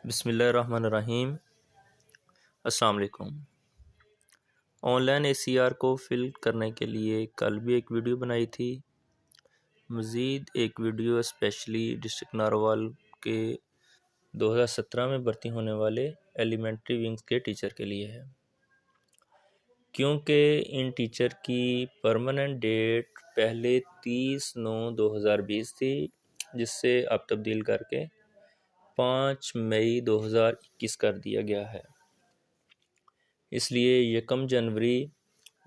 बिस्मिल्लाहिर्रहमानिर्रहीम। अस्सलाम वालेकुम। ऑनलाइन ACR को फिल करने के लिए कल भी एक वीडियो बनाई थी। मज़ीद एक वीडियो स्पेशली डिस्ट्रिक्ट नारोवाल के 2017 में भर्ती होने वाले एलिमेंट्री विंग्स के टीचर के लिए है, क्योंकि इन टीचर की परमानेंट डेट पहले 30/9/2020 थी, जिससे अब तब्दील करके 5 मई 2021 कर दिया गया है। इसलिए 1 जनवरी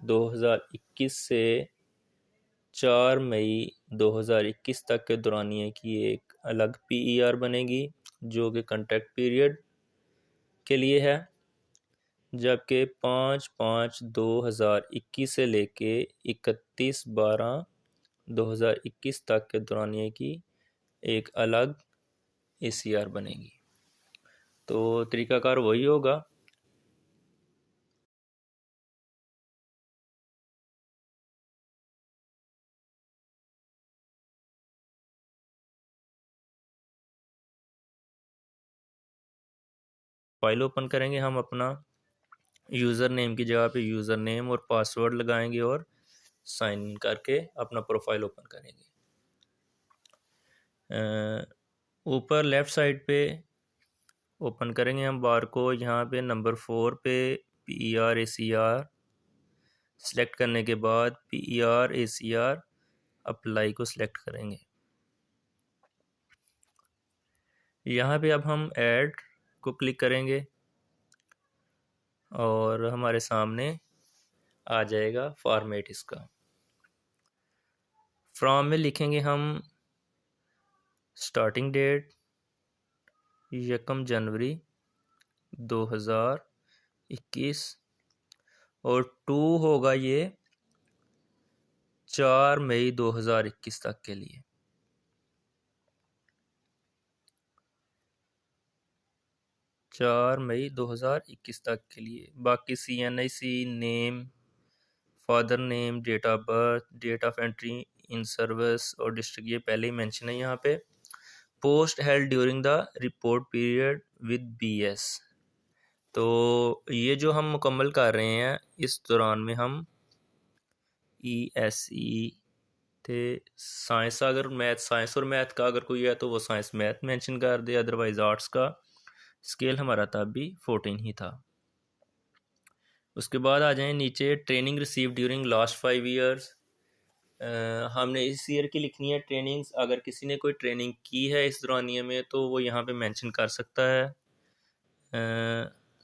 2021 से 4 मई 2021 तक के दौरानिए की एक अलग PER बनेगी, जो कि कॉन्ट्रैक्ट पीरियड के लिए है, जबकि 5/5/2021 से लेके 31/12/2021 तक के दौरानिए की एक अलग ACR बनेगी। तो तरीक़ाकार वही होगा। फाइल ओपन करेंगे, हम अपना यूज़र नेम की जगह पे यूज़र नेम और पासवर्ड लगाएंगे और साइन इन करके अपना प्रोफाइल ओपन करेंगे। ऊपर लेफ़्ट साइड पे ओपन करेंगे हम बार को, यहाँ पे नंबर 4 पे PER ACR सेलेक्ट करने के बाद PER ACR अप्लाई को सिलेक्ट करेंगे। यहाँ पे अब हम ऐड को क्लिक करेंगे और हमारे सामने आ जाएगा फॉर्मेट इसका। फ्रॉम में लिखेंगे हम स्टार्टिंग डेट 1 जनवरी 2021 और 2 होगा ये 4 मई 2021 तक के लिए। बाकी CNIC name, father name, date of birth, date of entry in service और डिस्ट्रिक्ट ये पहले ही मेंशन है यहाँ पे। Post held during the report period with BS। तो ये जो हम मुकम्मल कर रहे हैं, इस दौरान में हम ESE थे साइंस, अगर साइंस और मैथ का अगर कोई है तो वो साइंस मैथ मेंशन कर दे, अदरवाइज आर्ट्स का स्केल हमारा तब भी 14 ही था। उसके बाद आ जाएं नीचे, training receive during last 5 years. हमने इस ईयर की लिखनी है ट्रेनिंग्स। अगर किसी ने कोई ट्रेनिंग की है इस दौरानिए में तो वो यहाँ पे मेंशन कर सकता है।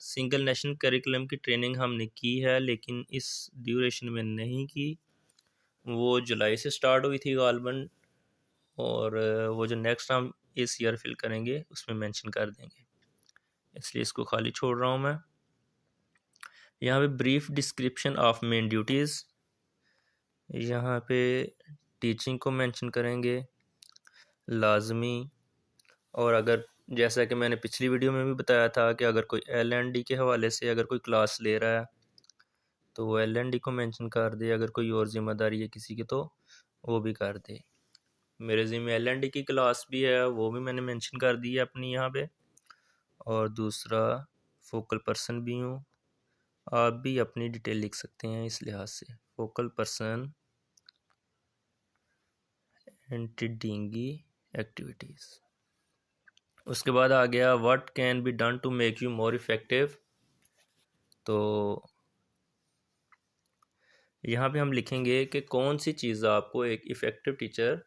सिंगल नेशनल करिकुलम की ट्रेनिंग हमने की है, लेकिन इस ड्यूरेशन में नहीं की। वो जुलाई से स्टार्ट हुई थी गालबन, और वो जो नेक्स्ट हम इस ईयर फिल करेंगे उसमें मेंशन कर देंगे, इसलिए इसको खाली छोड़ रहा हूँ मैं। यहाँ पे brief description of main duties, यहाँ पे टीचिंग को मेंशन करेंगे लाजमी। और अगर जैसा कि मैंने पिछली वीडियो में भी बताया था कि अगर कोई LND के हवाले से अगर कोई क्लास ले रहा है तो वो LND को मेंशन कर दे। अगर कोई और ज़िम्मेदारी है किसी की तो वो भी कर दे। मेरे ज़िम्मे LND की क्लास भी है, वो भी मैंने मेंशन कर दी है अपनी यहाँ पे। और दूसरा फोकल पर्सन भी हूँ, आप भी अपनी डिटेल लिख सकते हैं इस लिहाज से। फोकल पर्सन एंटीडिंगी एक्टिविटीज़। उसके बाद आ गया what can be done to make you more effective. तो यहाँ पे हम लिखेंगे कि कौन सी चीज़ आपको एक इफ़ेक्टिव टीचर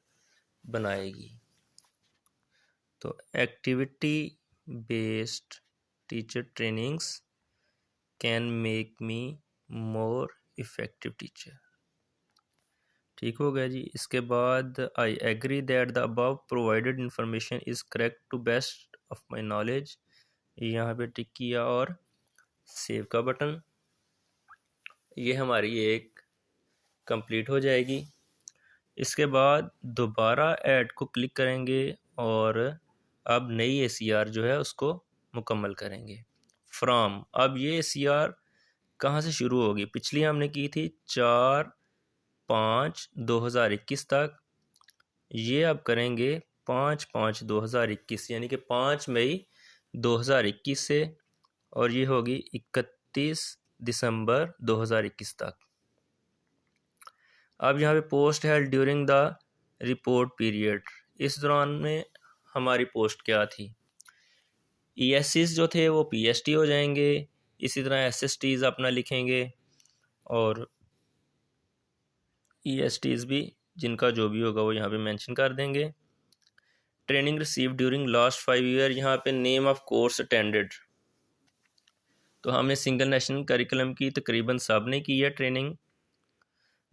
बनाएगी। तो activity based teacher trainings can make me more effective teacher. ठीक हो गया जी। इसके बाद I agree that the above provided information is correct to best of my knowledge. यहाँ पे टिक किया और सेव का बटन, ये हमारी एक कंप्लीट हो जाएगी। इसके बाद दोबारा ऐड को क्लिक करेंगे और अब नई ACR जो है उसको मुकम्मल करेंगे। फ्रॉम, अब ये ACR कहाँ से शुरू होगी? पिछली हमने की थी 4/5/2021 तक, ये अब करेंगे 5/5/2021, यानी कि 5 मई 2021 से, और ये होगी 31 दिसंबर 2021 तक। अब यहाँ पे post held during the report period, इस दौरान में हमारी पोस्ट क्या थी। ESCs जो थे वो PST हो जाएंगे, इसी तरह SSTs अपना लिखेंगे, और ESTs भी जिनका जो भी होगा वो यहाँ पे मेंशन कर देंगे। Training receive during last 5 year, यहाँ पे नेम ऑफ कोर्स अटेंडेड, तो हमने सिंगल नेशनल करिकुलम की तकरीबन सब ने की है ट्रेनिंग।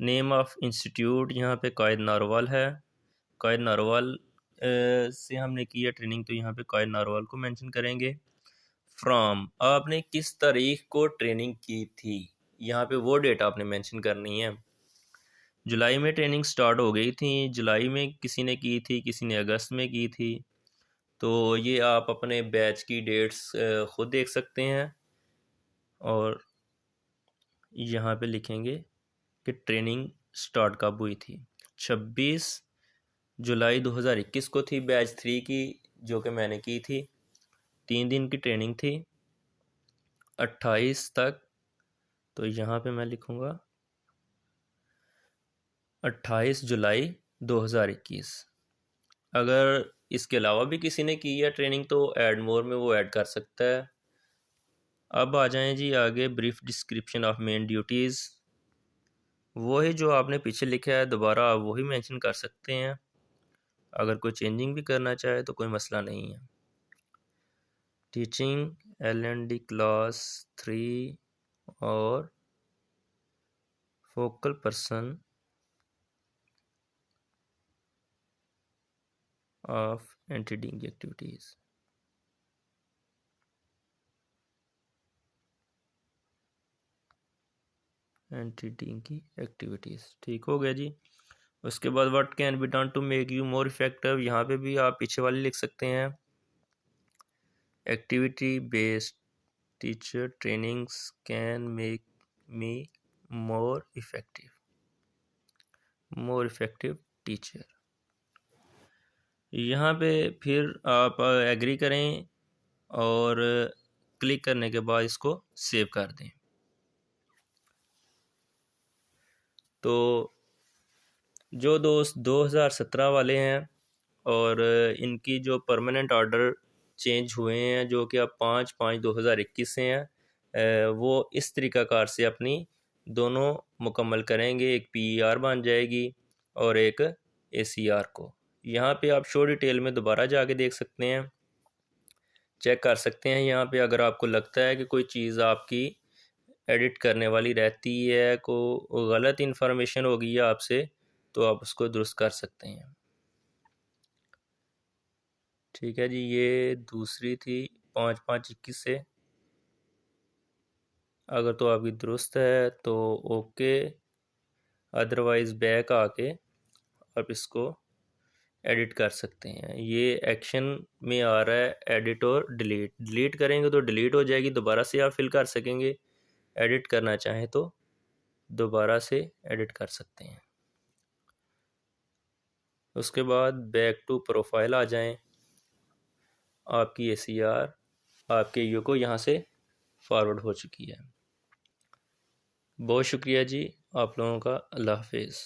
नेम ऑफ इंस्टीट्यूट यहाँ पे कायद नारोवाल है, कायद नारोवाल से हमने की है ट्रेनिंग, तो यहाँ पे कायद नारोवाल को मेंशन करेंगे। फ्रॉम, आपने किस तारीख को ट्रेनिंग की थी, यहाँ पे वो डेट आपने मेंशन करनी है। जुलाई में ट्रेनिंग स्टार्ट हो गई थी, जुलाई में किसी ने की थी, किसी ने अगस्त में की थी, तो ये आप अपने बैच की डेट्स खुद देख सकते हैं, और यहाँ पे लिखेंगे कि ट्रेनिंग स्टार्ट कब हुई थी। 26 जुलाई 2021 को थी बैच 3 की, जो कि मैंने की थी, 3 दिन की ट्रेनिंग थी, 28 तक, तो यहाँ पे मैं लिखूँगा 28 जुलाई 2021। अगर इसके अलावा भी किसी ने की है ट्रेनिंग तो ऐड मोर में वो ऐड कर सकता है। अब आ जाएं जी आगे, brief description of main duties, वही जो आपने पीछे लिखा है दोबारा आप वही मेंशन कर सकते हैं, अगर कोई चेंजिंग भी करना चाहे तो कोई मसला नहीं है। टीचिंग LND क्लास 3 और focal person of anti dengue activities. Anti dengue activities ठीक हो गया जी। उसके बाद what can be done to make you more effective, यहाँ पे भी आप पीछे वाले लिख सकते हैं। Activity based teacher trainings can make me more effective teacher. यहाँ पे फिर आप एग्री करें और क्लिक करने के बाद इसको सेव कर दें। तो जो दोस्त 2017 वाले हैं और इनकी जो परमानेंट ऑर्डर चेंज हुए हैं, जो कि अब 5/5/2021 से हैं, वो इस तरीक़ाकार से अपनी दोनों मुकम्मल करेंगे, एक PER बन जाएगी और एक ACR को। यहाँ पे आप शो डिटेल में दोबारा जाके देख सकते हैं, चेक कर सकते हैं। यहाँ पे अगर आपको लगता है कि कोई चीज़ आपकी एडिट करने वाली रहती है, को गलत इन्फॉर्मेशन होगी है आपसे, तो आप उसको दुरुस्त कर सकते हैं। ठीक है जी, ये दूसरी थी 5/5/21 से, अगर तो आपकी दुरुस्त है तो ओके, अदरवाइज़ बैक आके आप इसको एडिट कर सकते हैं। ये एक्शन में आ रहा है एडिट और डिलीट करेंगे तो डिलीट हो जाएगी, दोबारा से आप फिल कर सकेंगे, एडिट करना चाहें तो दोबारा से एडिट कर सकते हैं। उसके बाद बैक टू प्रोफाइल आ जाएं, आपकी ACR आपके यू को यहाँ से फॉरवर्ड हो चुकी है। बहुत शुक्रिया जी आप लोगों का, अल्लाह हाफिज़।